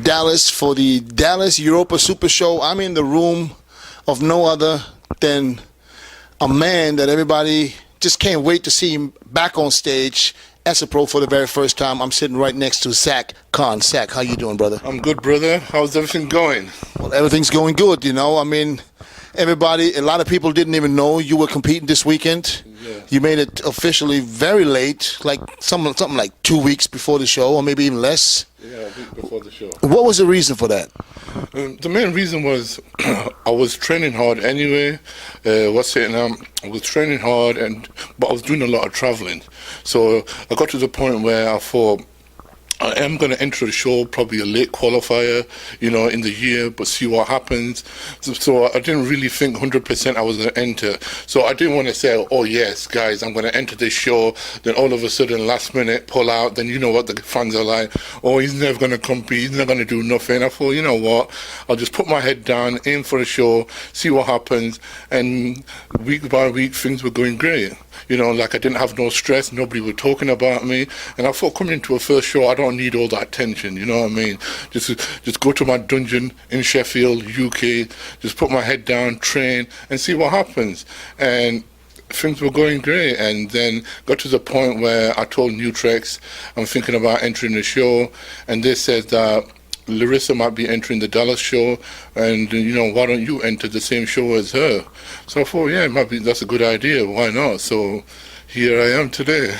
Dallas for the Dallas Europa Super Show. I'm in the room of no other than a man that everybody just can't wait to see him back on stage as a pro for the very first time. I'm sitting right next to Zack Khan. Zack, how you doing, brother? I'm good, brother. How's everything going? Well, everything's going good, you know. I mean, a lot of people didn't even know you were competing this weekend. Yeah. You made it officially very late, like something like 2 weeks before the show, or maybe even less. Yeah, a week before the show. What was the reason for that? The main reason was I was training hard anyway. I was training hard, but I was doing a lot of traveling. So I got to the point where I thought, I am going to enter the show, probably a late qualifier, in the year, but see what happens. So I didn't really think 100% I was going to enter. So I didn't want to say, oh yes, guys, I'm going to enter this show. Then all of a sudden, last minute, pull out. Then you know what the fans are like. Oh, he's never going to compete. He's not going to do nothing. I thought, you know what? I'll just put my head down, aim for the show, see what happens. And week by week, things were going great. Like I didn't have no stress. Nobody was talking about me. And I thought coming into a first show, I don't need all that attention, you know what I mean? Just go to my dungeon in Sheffield, UK, just put my head down, train, and see what happens. And things were going great, and then got to the point where I told Nutrex I'm thinking about entering the show, and they said that Larissa might be entering the Dallas show, and why don't you enter the same show as her? So I thought, yeah, that's a good idea. Why not? So here I am today.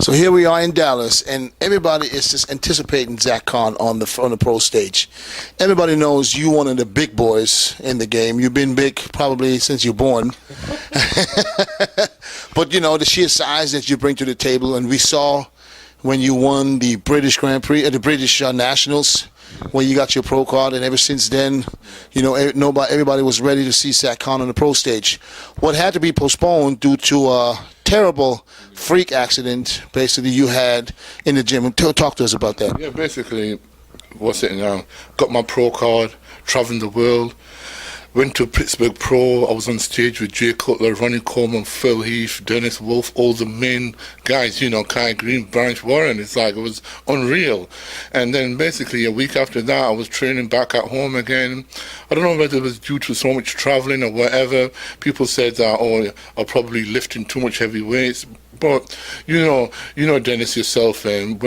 So here we are in Dallas, and everybody is just anticipating Zack Khan on the pro stage. Everybody knows you one of the big boys in the game. You've been big probably since you're born. But the sheer size that you bring to the table, and we saw when you won the British Grand Prix, the British Nationals, when you got your pro card, and ever since then, everybody was ready to see Zack Khan on the pro stage. What had to be postponed due to a terrible freak accident, basically, you had in the gym. Talk to us about that. Yeah, basically, got my pro card, traveling the world. Went to Pittsburgh Pro. I was on stage with Jay Cutler, Ronnie Coleman, Phil Heath, Dennis Wolf, all the main guys, Kai Green, Branch Warren. It was unreal. And then basically a week after that, I was training back at home again. I don't know whether it was due to so much traveling or whatever. People said that, I'm probably lifting too much heavy weights. But, Dennis, yourself, and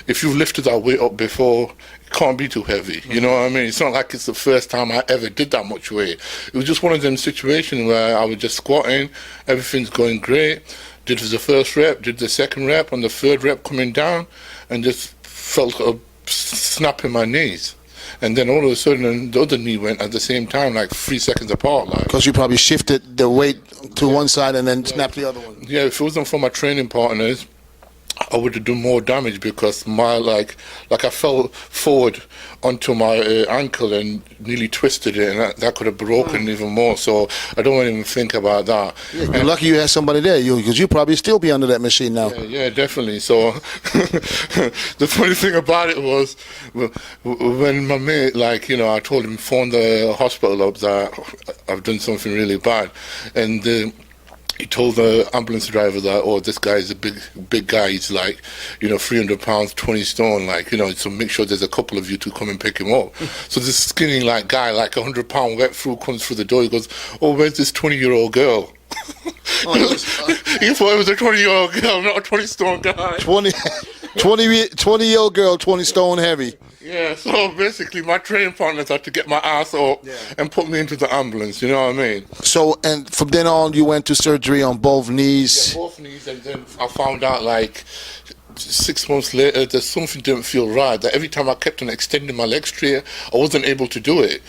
if you've lifted that weight up before, it can't be too heavy, you know what I mean? It's not like it's the first time I ever did that much weight. It was just one of them situations where I was just squatting, everything's going great, did the first rep, did the second rep, on the third rep coming down, and just felt a snap in my knees. And then all of a sudden, the other knee went at the same time, like 3 seconds apart. Because you probably shifted the weight to one side and then snapped the other one. Yeah, if it wasn't for my training partners, I would have done more damage, because I fell forward onto my ankle and nearly twisted it, and that could have broken even more. So I don't want to even think about that. Yeah, you're lucky you had somebody there, because you probably still be under that machine now. Yeah, definitely. So the funny thing about it was when my mate, I told him, phone the hospital up that I've done something really bad, and he told the ambulance driver that, oh, this guy is a big guy. He's 300 pounds, 20 stone, so make sure there's a couple of you to come and pick him up. So this skinny guy, 100-pound wet through, comes through the door. He goes, oh, where's this 20-year-old girl? He thought it was a 20-year-old girl, not a 20-stone guy. 20-year-old girl, 20 stone heavy. Yeah, so basically my training partners had to get my ass up and put me into the ambulance, you know what I mean? So, and from then on, you went to surgery on both knees? Yeah, both knees, and then I found out 6 months later that something didn't feel right, that every time I kept on extending my leg straight, I wasn't able to do it.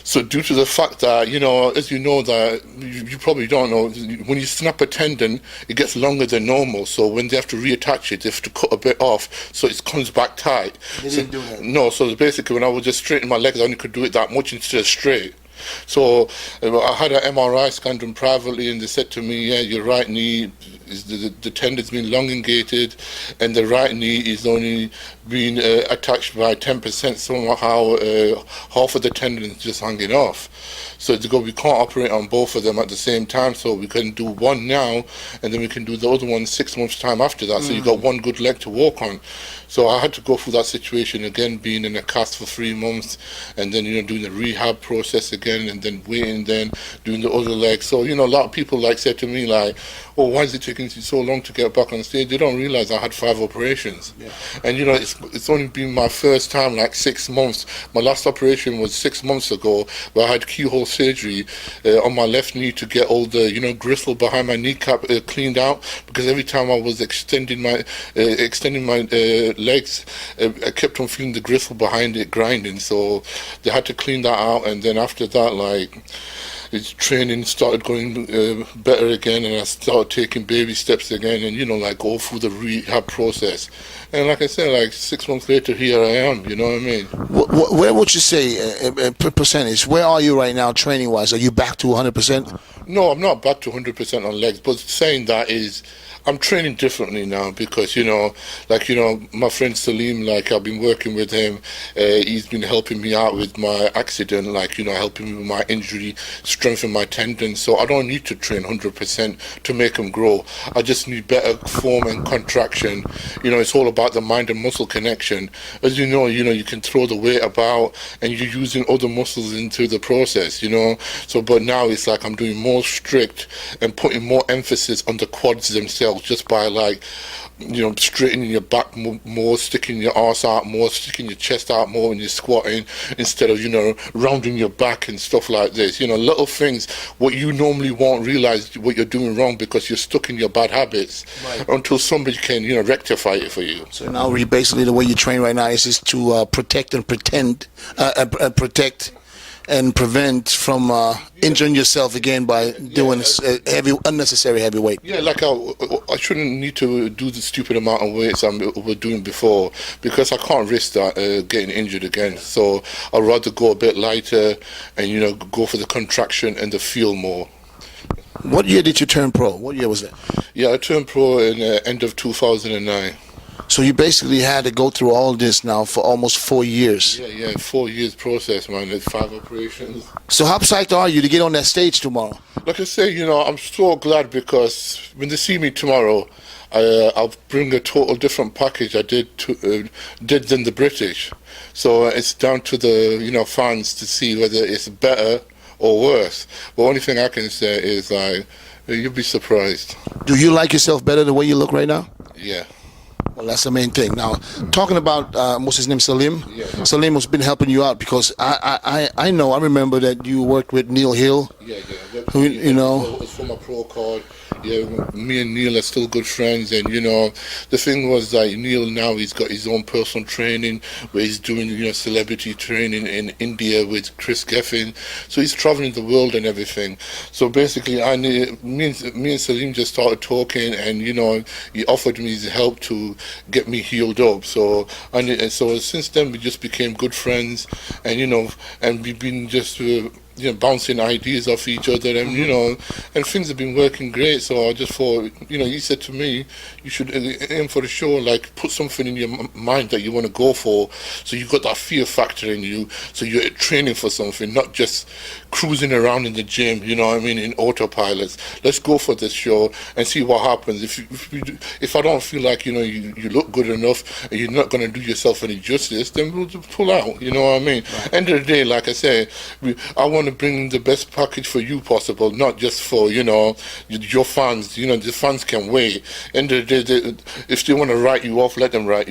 So due to the fact that, as you know, that you probably don't know, when you snap a tendon, it gets longer than normal. So when they have to reattach it, they have to cut a bit off so it comes back tight. They didn't do that? No, so basically when I was just straightening my legs, I only could do it that much instead of straight. So I had an MRI scan done privately, and they said to me, yeah, your right knee, the tendon's been elongated, and the right knee is only being attached by 10%, somehow half of the tendon is just hanging off. So they go, we can't operate on both of them at the same time, so we can do one now, and then we can do the other one 6 months time after that. So you've got one good leg to walk on. So I had to go through that situation again, being in a cast for 3 months, and then doing the rehab process again, and then waiting, then doing the other leg. So a lot of people said to me like, "Oh, why is it taking you so long to get back on stage?" They don't realize I had 5 operations, and it's only been my first time 6 months. My last operation was 6 months ago, where I had keyhole surgery on my left knee to get all the gristle behind my kneecap cleaned out, because every time I was extending my legs, I kept on feeling the gristle behind it grinding. So they had to clean that out, and then after that, its training started going better again, and I started taking baby steps again, and go through the rehab process. And like I said, 6 months later, here I am. You know what I mean? Where would you say percentage? Where are you right now, training wise? Are you back to 100%? No, I'm not back to 100% on legs, but saying that is, I'm training differently now because, my friend Salim, I've been working with him. He's been helping me out with my accident, helping me with my injury, strengthening my tendons. So I don't need to train 100% to make them grow. I just need better form and contraction. It's all about the mind and muscle connection. As you know, you can throw the weight about and you're using other muscles into the process, So, but now it's I'm doing more strict and putting more emphasis on the quads themselves, just by straightening your back more, sticking your arse out more, sticking your chest out more when you're squatting, instead of rounding your back and stuff like this. Little things what you normally won't realize what you're doing wrong because you're stuck in your bad habits, until somebody can rectify it for you. So now basically the way you train right now is just to protect and protect and prevent from injuring yourself again by doing unnecessary heavy weight. Yeah, I shouldn't need to do the stupid amount of weights I was doing before, because I can't risk that getting injured again. So I'd rather go a bit lighter and go for the contraction and the feel more. What year did you turn pro? What year was that? Yeah, I turned pro in the end of 2009. So you basically had to go through all this now for almost 4 years. Yeah, 4 years process, man. There's 5 operations. So how psyched are you to get on that stage tomorrow? Like I say, I'm so glad, because when they see me tomorrow, I'll bring a total different package I did than the British. So it's down to the fans to see whether it's better or worse. The only thing I can say is you'll be surprised. Do you like yourself better the way you look right now? Yeah. Well, that's the main thing. Now, talking about what's his name, Salim. Yeah. Salim has been helping you out, because I remember that you worked with Neil Hill. Yeah. Who, It's for my pro card. Yeah, me and Neil are still good friends, and the thing was Neil now, he's got his own personal training where he's doing celebrity training in India with Chris Geffin, so he's traveling the world and everything. So basically, me and Salim just started talking, and he offered me his help to get me healed up. So so since then we just became good friends, and and we've been just bouncing ideas off each other, and and things have been working great. So I just thought, he said to me, you should aim for the show, put something in your mind that you want to go for, so you've got that fear factor in you, so you're training for something, not just cruising around in the gym, in autopilots. Let's go for this show and see what happens. If I don't feel like you look good enough and you're not going to do yourself any justice, then we'll just pull out. Right. End of the day, like I say, I want to bring the best package for you possible, not just for your fans. The fans can wait. End of the day, if they want to write you off, let them write you